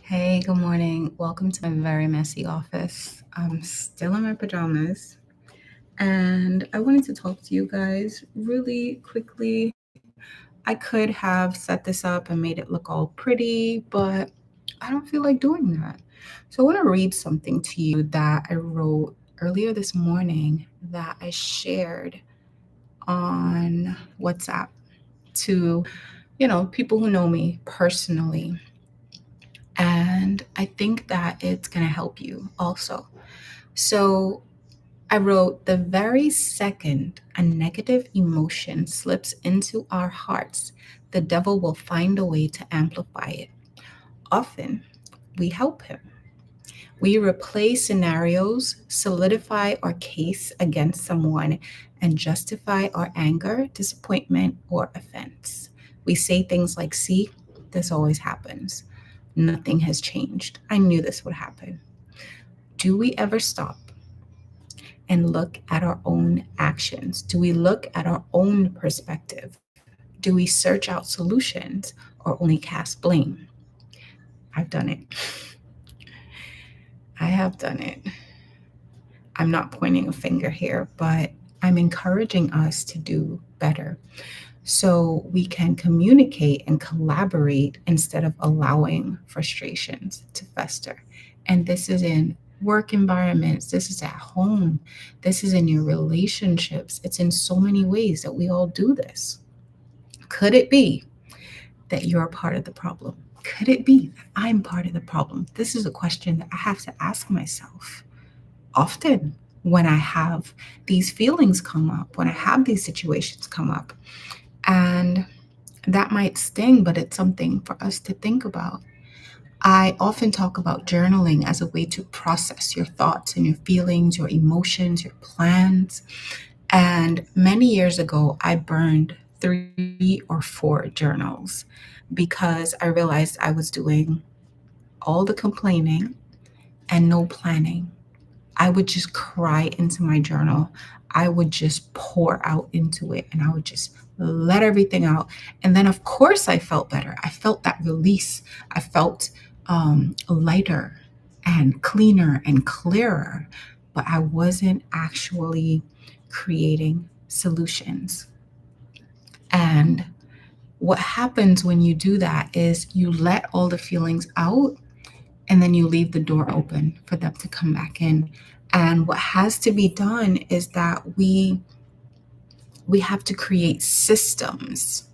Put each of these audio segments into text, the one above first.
Hey, good morning. Welcome to my very messy office. I'm still in my pajamas and I wanted to talk to you guys really quickly. I could have set this up and made it look all pretty, but I don't feel like doing that. So I want to read something to you that I wrote earlier this morning that I shared on WhatsApp to, people who know me personally. And I think that it's going to help you also. So I wrote, the very second a negative emotion slips into our hearts, the devil will find a way to amplify it. Often, we help him. We replay scenarios, solidify our case against someone, and justify our anger, disappointment, or offense. We say things like, see, this always happens. Nothing has changed. I knew this would happen. Do we ever stop and look at our own actions? Do we look at our own perspective? Do we search out solutions or only cast blame? I've done it. I have done it. I'm not pointing a finger here, but I'm encouraging us to do better so we can communicate and collaborate instead of allowing frustrations to fester. And this is in work environments, this is at home, this is in your relationships. It's in so many ways that we all do this. Could it be that you're a part of the problem? Could it be that I'm part of the problem? This is a question that I have to ask myself often when I have these feelings come up, when I have these situations come up. And that might sting, but it's something for us to think about. I often talk about journaling as a way to process your thoughts and your feelings, your emotions, your plans. And many years ago, I burned 3 or 4 journals because I realized I was doing all the complaining and no planning. I would just cry into my journal. I would just pour out into it and I would just let everything out. And then, of course, I felt better. I felt that release. I felt lighter and cleaner and clearer, but I wasn't actually creating solutions. And what happens when you do that is you let all the feelings out and then you leave the door open for them to come back in. And what has to be done is that we have to create systems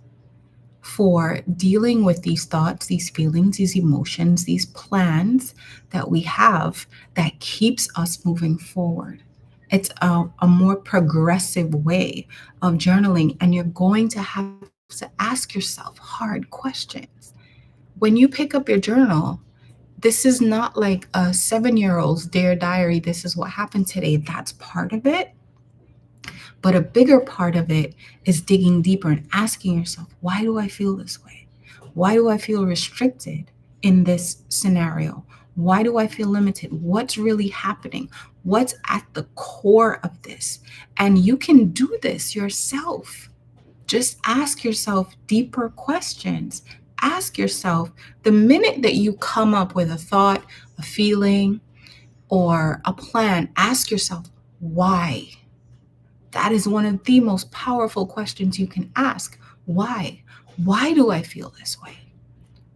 for dealing with these thoughts, these feelings, these emotions, these plans that we have that keeps us moving forward. It's a more progressive way of journaling, and you're going to have to ask yourself hard questions. When you pick up your journal, this is not like a 7-year-old's Dear Diary, this is what happened today. That's part of it. But a bigger part of it is digging deeper and asking yourself, why do I feel this way? Why do I feel restricted in this scenario? Why do I feel limited? What's really happening? What's at the core of this? And you can do this yourself. Just ask yourself deeper questions. Ask yourself the minute that you come up with a thought, a feeling, or a plan, ask yourself, why? That is one of the most powerful questions you can ask. Why? Why do I feel this way?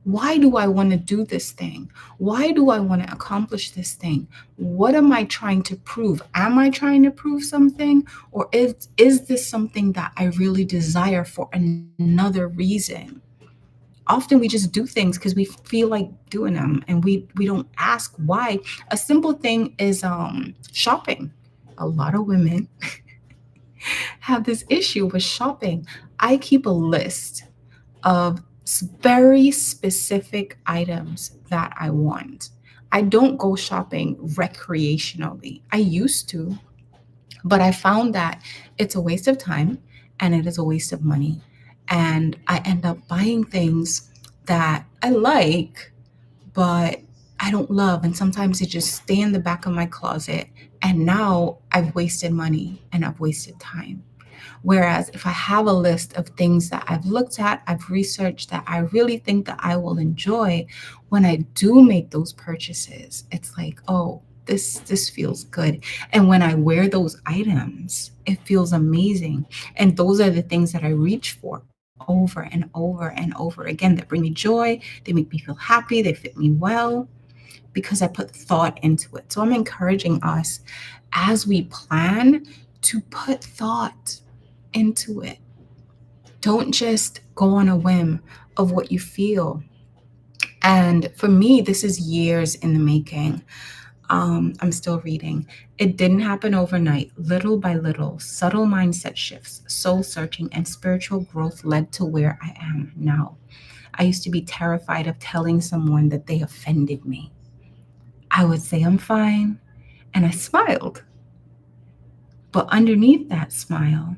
Why do I want to do this thing? Why do I want to accomplish this thing? What am I trying to prove? Am I trying to prove something? Or is this something that I really desire for another reason? Often we just do things because we feel like doing them and we don't ask why. A simple thing is shopping. A lot of women have this issue with shopping. I keep a list of very specific items that I want. I don't go shopping recreationally. I used to, but I found that it's a waste of time and it is a waste of money. And I end up buying things that I like, but I don't love. And sometimes they just stay in the back of my closet. And now I've wasted money and I've wasted time. Whereas if I have a list of things that I've looked at, I've researched that I really think that I will enjoy, when I do make those purchases, it's like, oh, this feels good. And when I wear those items, it feels amazing. And those are the things that I reach for over and over and over again, that bring me joy, they make me feel happy, they fit me well, because I put thought into it. So I'm encouraging us as we plan to put thought into it. Don't just go on a whim of what you feel. And for me, this is years in the making. I'm still reading. It didn't happen overnight. Little by little, subtle mindset shifts, soul searching, and spiritual growth led to where I am now. I used to be terrified of telling someone that they offended me. I would say I'm fine, and I smiled. But underneath that smile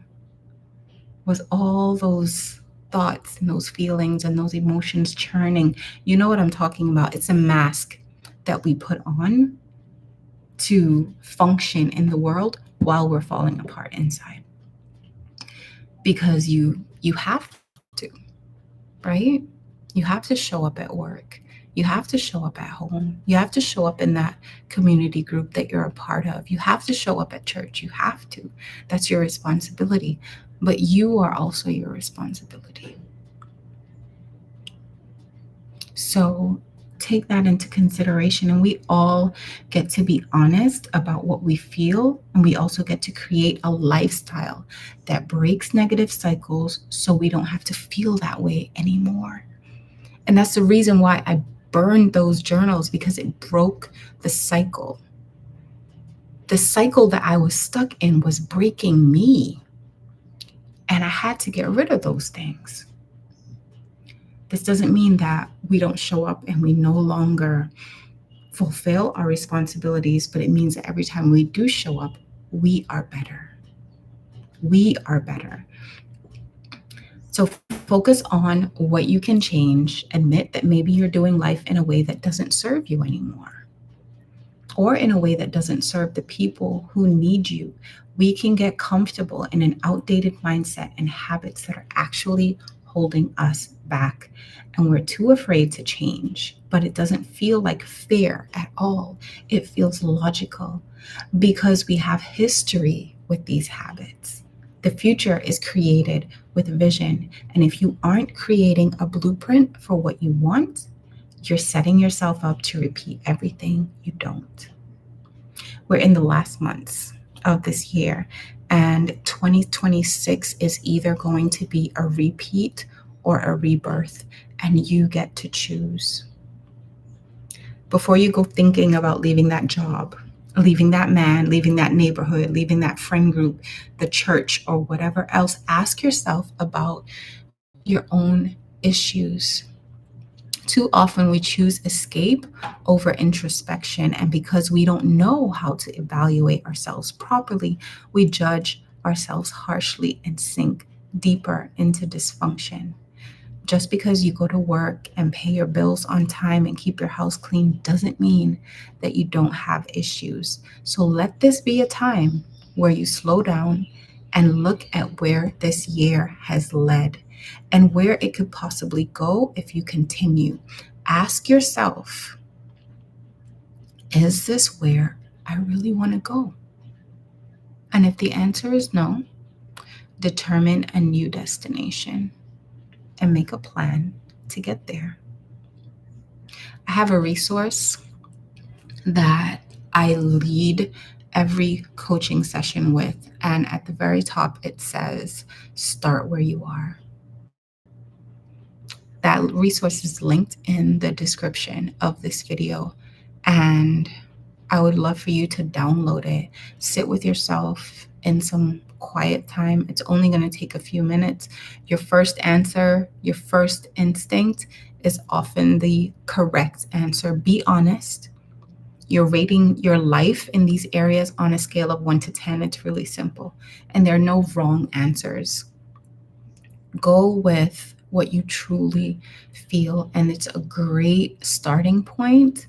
was all those thoughts and those feelings and those emotions churning. You know what I'm talking about? It's a mask that we put on to function in the world while we're falling apart inside. Because you have to, right? You have to show up at work. You have to show up at home. You have to show up in that community group that you're a part of. You have to show up at church. You have to. That's your responsibility. But you are also your responsibility. So take that into consideration. And we all get to be honest about what we feel. And we also get to create a lifestyle that breaks negative cycles so we don't have to feel that way anymore. And that's the reason why I burned those journals, because it broke the cycle. The cycle that I was stuck in was breaking me. And I had to get rid of those things. This doesn't mean that we don't show up and we no longer fulfill our responsibilities, but it means that every time we do show up, we are better. We are better. So focus on what you can change. Admit that maybe you're doing life in a way that doesn't serve you anymore, or in a way that doesn't serve the people who need you. We can get comfortable in an outdated mindset and habits that are actually holding us back. And we're too afraid to change, but it doesn't feel like fear at all. It feels logical because we have history with these habits. The future is created with vision. And if you aren't creating a blueprint for what you want, you're setting yourself up to repeat everything you don't. We're in the last months of this year, and 2026 is either going to be a repeat or a rebirth, and you get to choose. Before you go thinking about leaving that job, leaving that man, leaving that neighborhood, leaving that friend group, the church, or whatever else, ask yourself about your own issues. Too often we choose escape over introspection, and because we don't know how to evaluate ourselves properly, we judge ourselves harshly and sink deeper into dysfunction. Just because you go to work and pay your bills on time and keep your house clean doesn't mean that you don't have issues. So let this be a time where you slow down and look at where this year has led and where it could possibly go if you continue. Ask yourself, is this where I really want to go? And if the answer is no, determine a new destination and make a plan to get there. I have a resource that I lead every coaching session with. And at the very top, it says, start where you are. That resource is linked in the description of this video. And I would love for you to download it. Sit with yourself in some quiet time. It's only going to take a few minutes. Your first answer, your first instinct is often the correct answer. Be honest. You're rating your life in these areas on a scale of 1 to 10. It's really simple. And there are no wrong answers. Go with what you truly feel. And it's a great starting point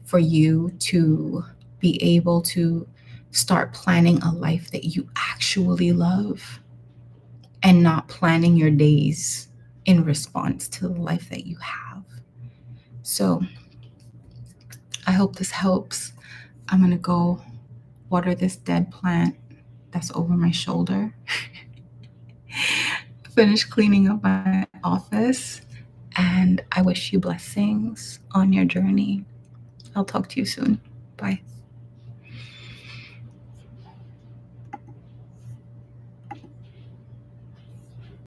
for you to be able to start planning a life that you actually love. and not planning your days in response to the life that you have. So I hope this helps. I'm going to go water this dead plant that's over my shoulder, finish cleaning up my office, and I wish you blessings on your journey. I'll talk to you soon. Bye.